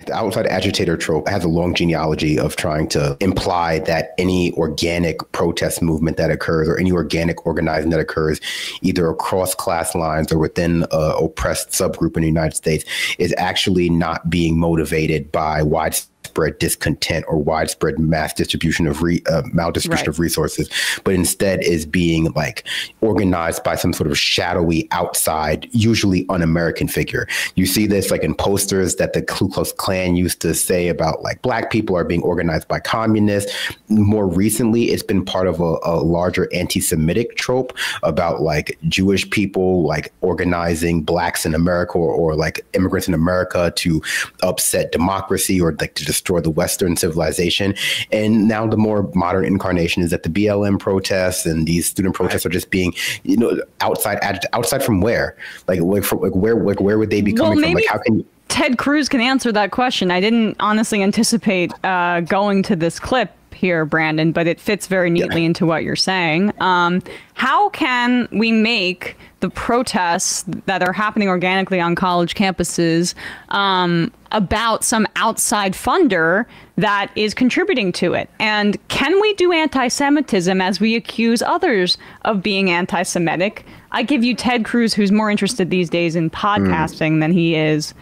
The outside agitator trope has a long genealogy of trying to imply that any organic protest movement that occurs or any organic organizing that occurs either across class lines or within an oppressed subgroup in the United States is actually not being motivated by widespread discontent or widespread mass distribution of maldistribution of resources, but instead is being like organized by some sort of shadowy outside, usually un-American figure. You see this like in posters that the Ku Klux Klan used to say about like Black people are being organized by communists. More recently, it's been part of a larger anti-Semitic trope about like Jewish people like organizing Blacks in America or like immigrants in America to upset democracy or like to destroy the Western civilization. And now the more modern incarnation is that the BLM protests and these student protests are just being, you know, outside from where? Where would they be coming from? Like, how can Ted Cruz can answer that question. I didn't honestly anticipate going to this clip here, Brandon, but it fits very neatly into what you're saying. How can we make the protests that are happening organically on college campuses about some outside funder that is contributing to it? And can we do anti-Semitism as we accuse others of being anti-Semitic? I give you Ted Cruz, who's more interested these days in podcasting than he is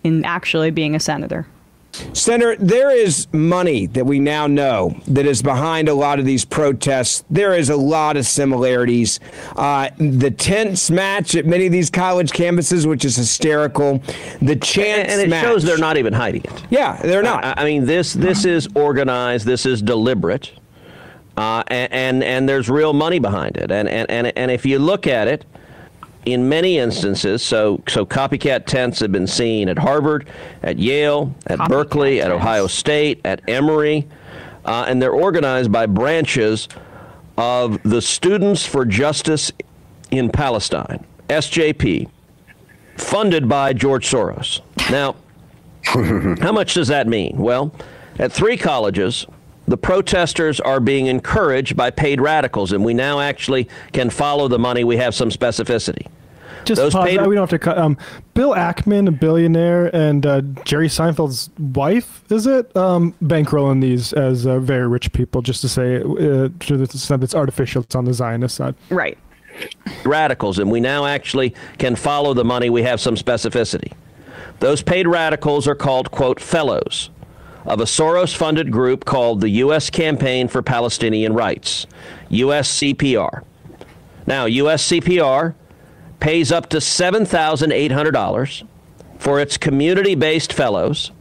in actually being a senator. Senator, there is money that we now know that is behind a lot of these protests. There is a lot of similarities. The tents match at many of these college campuses, which is hysterical. The chants and it match. shows they're not even hiding it. Yeah, they're not. I mean, this is organized. This is deliberate, and there's real money behind it. And if you look at it, in many instances, so copycat tents have been seen at Harvard, at Yale, at Berkeley, at Ohio State, at Emory, and they're organized by branches of the Students for Justice in Palestine, SJP, funded by George Soros. Now, how much does that mean? Well, at 3 colleges, the protesters are being encouraged by paid radicals, and we now actually can follow the money. We have some specificity. Just pause. We don't have to cut. Bill Ackman, a billionaire, and Jerry Seinfeld's wife, is it, bankrolling these as very rich people, just to say to the extent it's artificial, it's on the Zionist side. Right. Radicals, and we now actually can follow the money. We have some specificity. Those paid radicals are called, quote, fellows of a Soros-funded group called the U.S. Campaign for Palestinian Rights, USCPR. Now, USCPR pays up to $7,800 for its community-based fellows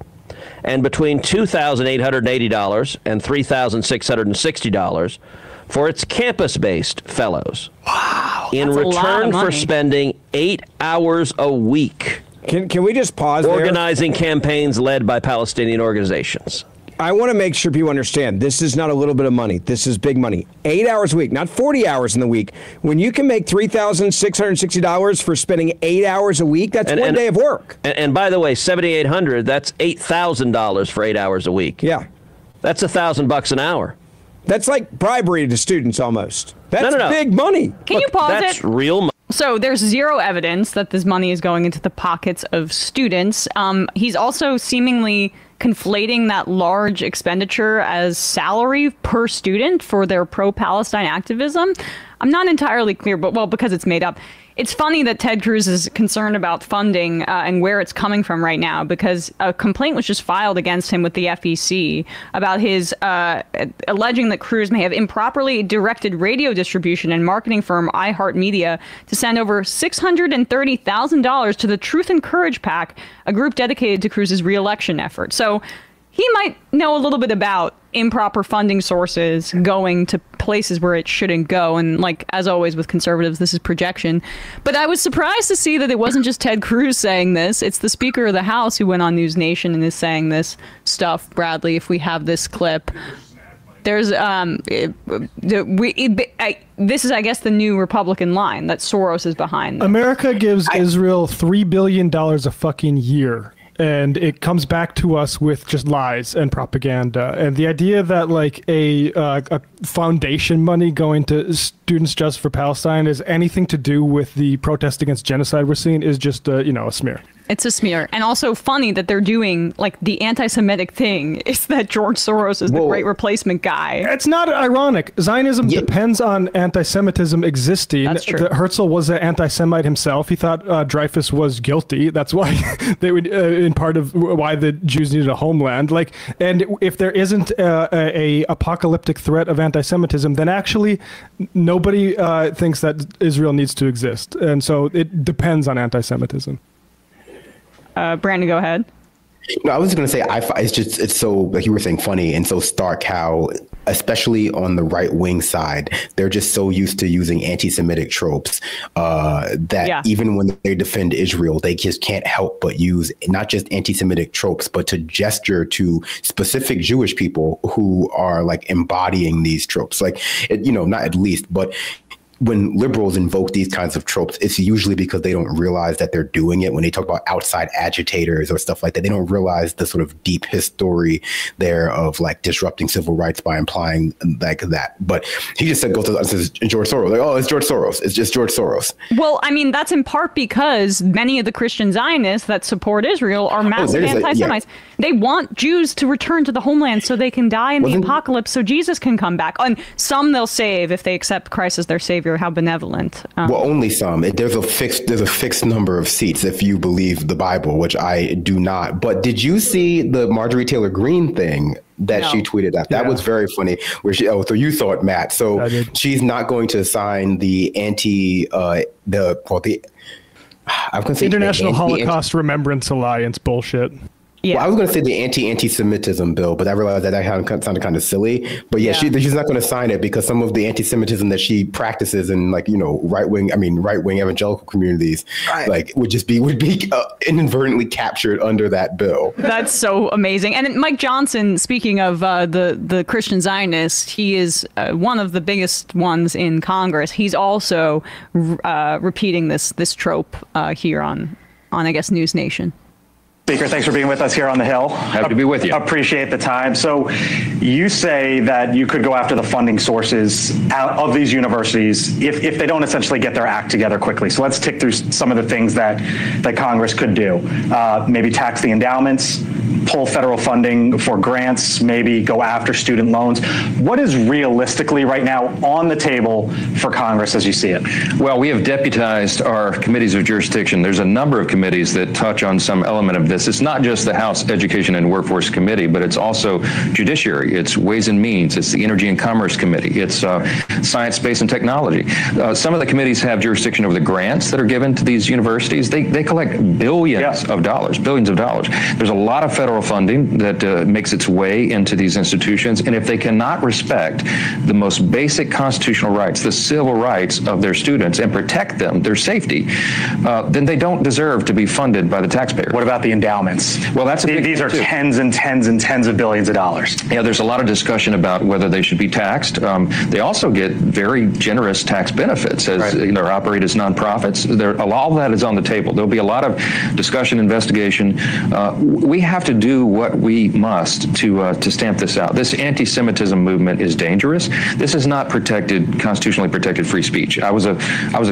and between $2,880 and $3,660 for its campus-based fellows. Wow. In return for spending 8 hours a week. Can we just pause organizing campaigns led by Palestinian organizations. I want to make sure people understand this is not a little bit of money. This is big money. 8 hours a week, not 40 hours in the week. When you can make $3,660 for spending 8 hours a week, that's one day of work. And by the way, $7,800, that's $8,000 for 8 hours a week. Yeah. That's $1,000 an hour. That's like bribery to students almost. That's no. big money. Can you pause That's real money. So there's zero evidence that this money is going into the pockets of students. He's also seemingly conflating that large expenditure as salary per student for their pro-Palestine activism. I'm not entirely clear, but well, because it's made up. It's funny that Ted Cruz is concerned about funding and where it's coming from right now, because a complaint was just filed against him with the FEC about his alleging that Cruz may have improperly directed radio distribution and marketing firm iHeartMedia to send over $630,000 to the Truth and Courage PAC, a group dedicated to Cruz's re-election effort. So he might know a little bit about improper funding sources going to places where it shouldn't go. And like, as always with conservatives, this is projection. But I was surprised to see that it wasn't just Ted Cruz saying this. It's the Speaker of the House who went on News Nation and is saying this stuff. Bradley, if we have this clip. There's this is, I guess, the new Republican line that Soros is behind. America gives Israel $3 billion a fucking year. And it comes back to us with just lies and propaganda. And the idea that like a foundation money going to Students Just for Palestine is anything to do with the protest against genocide we're seeing is just a smear. It's a smear. And also funny that they're doing, like, the anti-Semitic thing is that George Soros is the great replacement guy. It's not ironic. Zionism depends on anti-Semitism existing. That's true. Herzl was an anti-Semite himself. He thought Dreyfus was guilty. That's why they would, in part of why the Jews needed a homeland. Like, and if there isn't a apocalyptic threat of anti-Semitism, then actually nobody thinks that Israel needs to exist. And so it depends on anti-Semitism. Brandon, go ahead. No, I was going to say, it's so, like you were saying, funny and so stark how, especially on the right wing side, they're just so used to using anti-Semitic tropes that even when they defend Israel, they just can't help but use not just anti-Semitic tropes, but to gesture to specific Jewish people who are like embodying these tropes. Like, not at least, but when liberals invoke these kinds of tropes, it's usually because they don't realize that they're doing it. When they talk about outside agitators or stuff like that, they don't realize the sort of deep history there of like disrupting civil rights by implying like that. But he just said, says George Soros. Like, oh, it's George Soros. It's just George Soros. Well, I mean, that's in part because many of the Christian Zionists that support Israel are massive anti-Semites. They want Jews to return to the homeland so they can die in the apocalypse so Jesus can come back. And some they'll save if they accept Christ as their savior. How benevolent. Well, only some. There's a fixed number of seats if you believe the Bible, which I do not. But did you see the Marjorie Taylor Greene thing that she tweeted out? That was very funny. Where so you saw it, Matt. So she's not going to sign the International Holocaust Remembrance Alliance bullshit. Yeah. Well, I was going to say the anti-Semitism bill, but I realized that sounded kind of silly. But she's not going to sign it because some of the anti-Semitism that she practices in, like, right-wing evangelical communities, like would be inadvertently captured under that bill. That's so amazing. And Mike Johnson, speaking of the Christian Zionists, he is one of the biggest ones in Congress. He's also repeating this trope here on I guess News Nation. Speaker, thanks for being with us here on the Hill. Happy to be with you. Appreciate the time. So you say that you could go after the funding sources out of these universities if they don't essentially get their act together quickly. So let's tick through some of the things that Congress could do. Maybe tax the endowments, pull federal funding for grants, maybe go after student loans. What is realistically right now on the table for Congress as you see it? Well, we have deputized our committees of jurisdiction. There's a number of committees that touch on some element of this. It's not just the House Education and Workforce Committee, but it's also Judiciary, it's Ways and Means, it's the Energy and Commerce Committee, it's Science, Space, and Technology. Some of the committees have jurisdiction over the grants that are given to these universities. They collect billions of dollars. There's a lot of federal funding that makes its way into these institutions, and if they cannot respect the most basic constitutional rights, the civil rights of their students, and protect them, their safety, then they don't deserve to be funded by the taxpayer. What about the endowments? Well, these are tens and tens and tens of billions of dollars. Yeah, there's a lot of discussion about whether they should be taxed. They also get very generous tax benefits as they operate as nonprofits. All that is on the table. There'll be a lot of discussion, investigation. We have to do what we must to stamp this out. This anti-Semitism movement is dangerous. This is not constitutionally protected free speech. I was a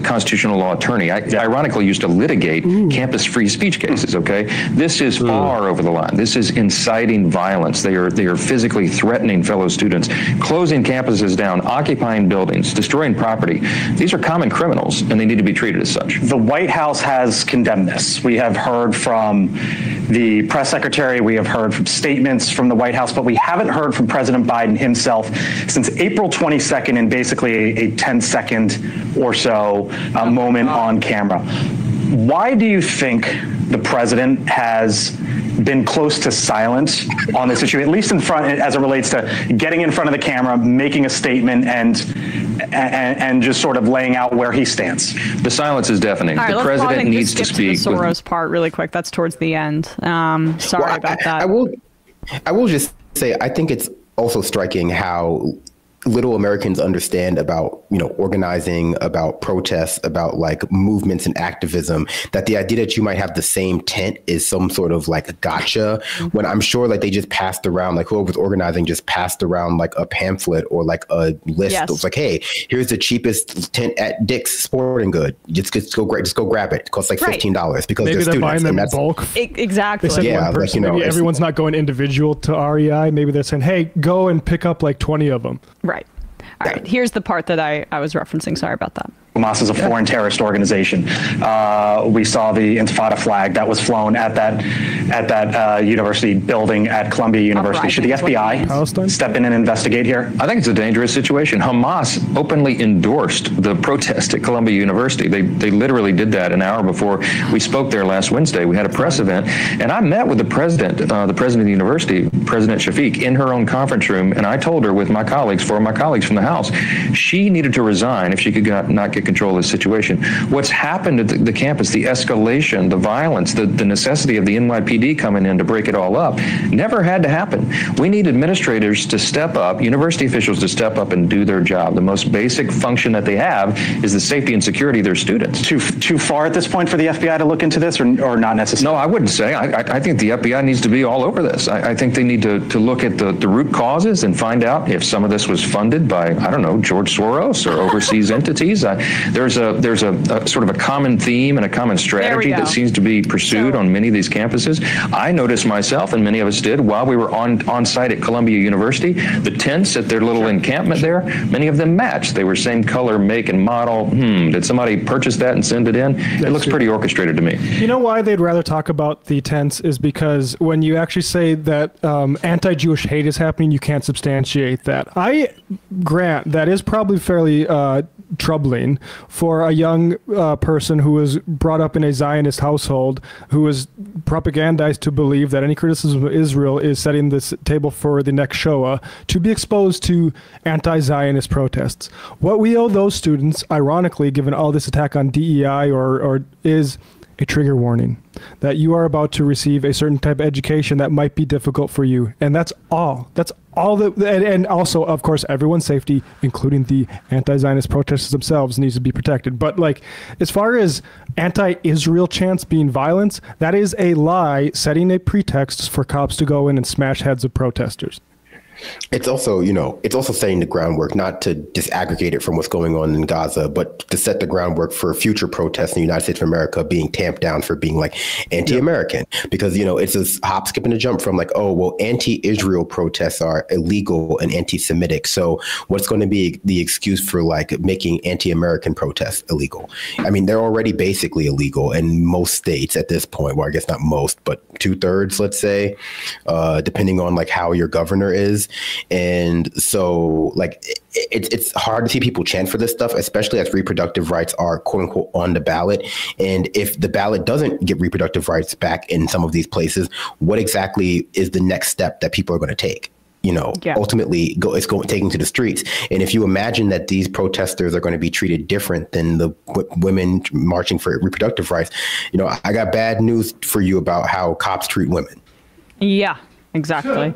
constitutional law attorney. I ironically used to litigate campus free speech cases. Okay. This is far over the line. This is inciting violence. They are physically threatening fellow students, closing campuses down, occupying buildings, destroying property. These are common criminals, and they need to be treated as such. The White House has condemned this. We have heard from the press secretary. We have heard from statements from the White House, but we haven't heard from President Biden himself since April 22nd in basically a 10-second or so moment on camera. Why do you think the president has been close to silence on this issue, at least in front, as it relates to getting in front of the camera, making a statement, and just sort of laying out where he stands? The silence is deafening. Right, the president needs to speak. The Soros part really quick. That's towards the end. Sorry about that. I will just say I think it's also striking how little Americans understand about, organizing, about protests, about like movements and activism, that the idea that you might have the same tent is some sort of like a gotcha, when I'm sure like they just passed around, like whoever was organizing just passed around like a pamphlet or like a list. Yes. It was like, hey, here's the cheapest tent at Dick's Sporting Good. Just go grab it. It costs like $15 because maybe they're buying them in bulk. Exactly. They said one person, maybe everyone's not going individual to REI. Maybe they're saying, hey, go and pick up like 20 of them. Right. All right. Here's the part that I was referencing. Sorry about that. Hamas is a foreign terrorist organization. We saw the Intifada flag that was flown at that university building at Columbia University. Should the FBI step in and investigate here? I think it's a dangerous situation. Hamas openly endorsed the protest at Columbia University. They literally did that an hour before we spoke there last Wednesday. We had a press event, and I met with the president of the university, President Shafiq, in her own conference room, and I told her with four of my colleagues from the House, she needed to resign if she could not get control of the situation. What's happened at the campus, the escalation, the violence, the necessity of the NYPD coming in to break it all up, never had to happen. We need administrators to step up, university officials to step up and do their job. The most basic function that they have is the safety and security of their students. Too far at this point for the FBI to look into this, or not necessarily? No, I wouldn't say. I think the FBI needs to be all over this. I think they need to look at the root causes and find out if some of this was funded by, I don't know, George Soros or overseas entities. There's a sort of a common theme and a common strategy that seems to be pursued on many of these campuses. I noticed myself, and many of us did, while we were on site at Columbia University, the tents at their little encampment there, many of them matched. They were same color, make, and model. Did somebody purchase that and send it in? It looks pretty orchestrated to me. You know why they'd rather talk about the tents is because when you actually say that anti-Jewish hate is happening, you can't substantiate that. I grant that is probably fairly troubling for a young person who was brought up in a Zionist household, who was propagandized to believe that any criticism of Israel is setting this table for the next Shoah, to be exposed to anti-Zionist protests. What we owe those students, ironically, given all this attack on DEI, or is a trigger warning that you are about to receive a certain type of education that might be difficult for you. And that's all. That's all that, and also, of course, everyone's safety, including the anti-Zionist protesters themselves, needs to be protected. But like, as far as anti-Israel chants being violence, that is a lie setting a pretext for cops to go in and smash heads of protesters. It's also, it's also setting the groundwork, not to disaggregate it from what's going on in Gaza, but to set the groundwork for future protests in the United States of America being tamped down for being like anti-American. Because, it's a hop, skip, and a jump from like, oh, well, anti-Israel protests are illegal and anti-Semitic. So what's going to be the excuse for like making anti-American protests illegal? I mean, they're already basically illegal in most states at this point. Well, I guess not most, but 2/3, let's say, depending on like how your governor is. And so like it's hard to see people chant for this stuff, especially as reproductive rights are quote unquote on the ballot. And if the ballot doesn't get reproductive rights back in some of these places, what exactly is the next step that people are going to take? Ultimately it's taking to the streets. And if you imagine that these protesters are going to be treated different than the women marching for reproductive rights, I got bad news for you about how cops treat women. Yeah, exactly.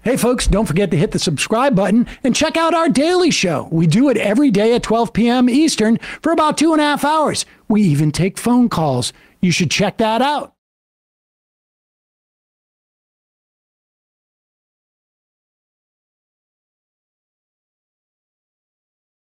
Hey, folks, don't forget to hit the subscribe button and check out our daily show. We do it every day at 12 p.m. Eastern for about 2.5 hours. We even take phone calls. You should check that out.